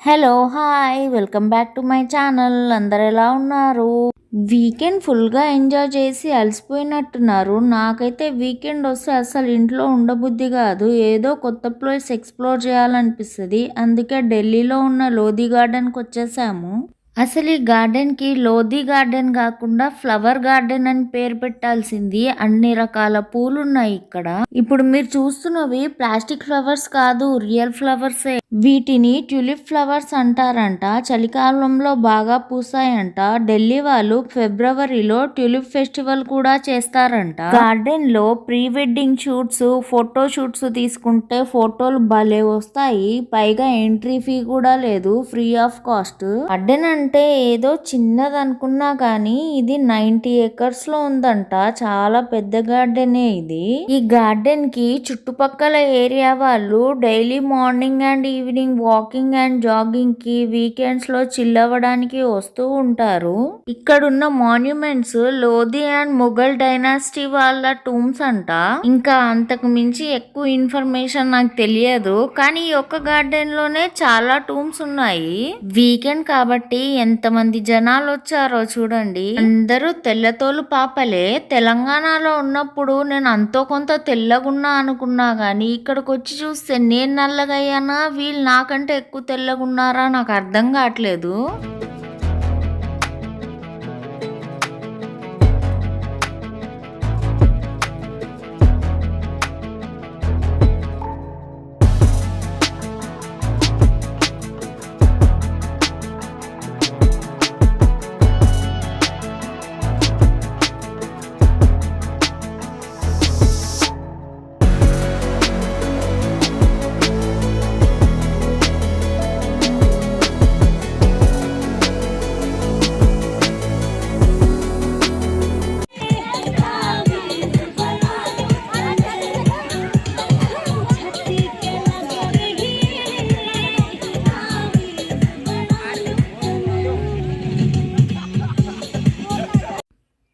Hello hi welcome back to my channel. అందరు ఎలా ఉన్నారు? వీకెండ్ ఫుల్గా ఎంజాయ్ చేసి అలసిపోయినట్టున్నారు. నాకైతే వీకెండ్ వస్తే అసలు ఇంట్లో ఉండబుద్ధి కాదు. ఏదో కొత్త ప్లేస్ ఎక్స్ప్లోర్ చేయాలనిపిస్తుంది. అందుకే ఢిల్లీలో ఉన్న లోధి గార్డెన్కి వచ్చేసాము. అసలు ఈ గార్డెన్కి లోధి గార్డెన్ కాకుండా ఫ్లవర్ గార్డెన్ అని పేరు పెట్టాల్సింది. అన్ని రకాల పూలు ఉన్నాయి ఇక్కడ. ఇప్పుడు మీరు చూస్తున్నవి ప్లాస్టిక్ ఫ్లవర్స్ కాదు, రియల్ ఫ్లవర్సే. వీటిని ట్యూలిప్ ఫ్లవర్స్ అంటారంట. చలికాలంలో బాగా పూసాయంట. ఢిల్లీ వాళ్ళు ఫిబ్రవరిలో ట్యూలిప్ ఫెస్టివల్ కూడా చేస్తారంట. గార్డెన్ లో pre wedding shoots, photo shoots తీసుకుంటే ఫోటోలు భలే వస్తాయి. పైగా ఎంట్రీ ఫీ కూడా లేదు, ఫ్రీ ఆఫ్ కాస్ట్. గార్డెన్ అంటే ఏదో చిన్నది అనుకున్నా కానీ ఇది 90 acres లో ఉందంట. చాలా పెద్ద గార్డెనే ఇది. ఈ గార్డెన్ కి చుట్టుపక్కల ఏరియా వాళ్ళు daily morning and evening walking and jogging కి, వీకెండ్స్ లో చిల్ అవ్వడానికి వస్తూ ఉంటారు. ఇక్కడున్న monuments Lodhi and Mughal dynasty వాళ్ళ టూమ్స్ అంట. ఇంకా అంతకు మించి ఎక్కువ ఇన్ఫర్మేషన్ నాకు తెలియదు. కానీ ఈ ఒక్క గార్డెన్ లోనే చాలా టూమ్స్ ఉన్నాయి. వీకెండ్ కాబట్టి ఎంతమంది జనాలు వచ్చారో చూడండి. అందరూ తెల్లతోలు పాపలే. తెలంగాణలో ఉన్నప్పుడు నేను అంతో కొంత తెల్లగున్నా అనుకున్నా గానీ ఇక్కడికి వచ్చి చూస్తే నేను నల్లగయ్యానా, వీళ్ళు నాకంటే ఎక్కువ తెల్లగున్నారా నాకు అర్థం కావట్లేదు.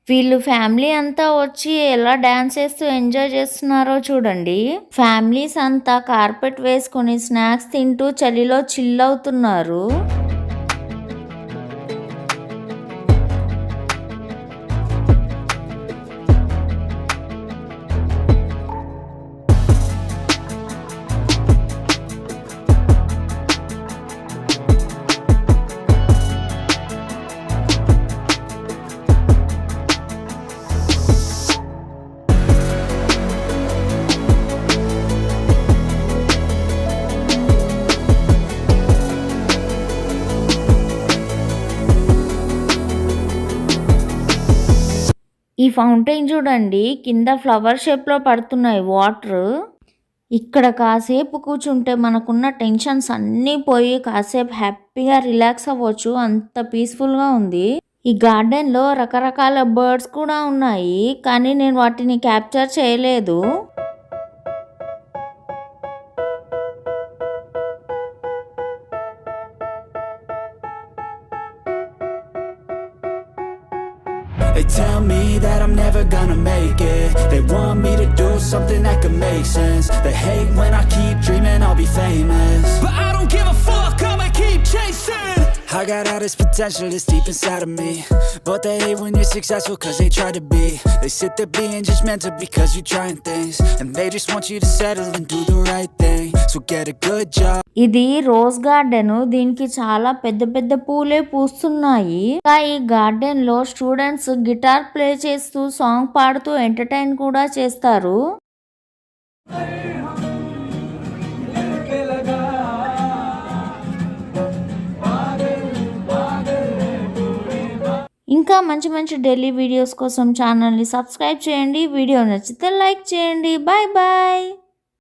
వీళ్ళు ఫ్యామిలీ అంతా వచ్చి ఎలా డాన్స్ చేస్తూ ఎంజాయ్ చేస్తున్నారో చూడండి. ఫ్యామిలీస్ అంతా కార్పెట్ వేసుకొని స్నాక్స్ తింటూ చలిలో చిల్ అవుతున్నారు. ఈ ఫౌంటైన్ చూడండి, కింద ఫ్లవర్ షేప్ లో పడుతున్నాయి వాటర్. ఇక్కడ కాసేపు కూర్చుంటే మనకున్న టెన్షన్స్ అన్నీ పోయి కాసేపు హ్యాపీగా రిలాక్స్ అవ్వచ్చు. అంత పీస్ఫుల్ గా ఉంది. ఈ గార్డెన్ లో రకరకాల బర్డ్స్ కూడా ఉన్నాయి, కానీ నేను వాటిని క్యాప్చర్ చేయలేదు. They tell me that I'm never gonna make it. They want me to do something that could make sense. They hate when I keep dreaming I'll be famous, but I don't give a fuck, I'ma keep chasing. I got all this potential that's deep inside of me, but they hate when you're successful cause they try to be. They sit there being judgmental because you're trying things, and they just want you to settle and do the right thing. So get a good job. ఇది rose garden. దీనికి చాలా పెద్ద పెద్ద పూలే పూస్తున్నాయి. ఈ garden లో students guitar play చేస్తూ song పాడుతూ ఎంటర్టైన్ కూడా చేస్తారు. ఇంకా మంచి మంచి డైలీ వీడియోస్ కోసం ఛానల్ని సబ్స్క్రైబ్ చేయండి. వీడియో నచ్చితే లైక్ చేయండి. Bye bye.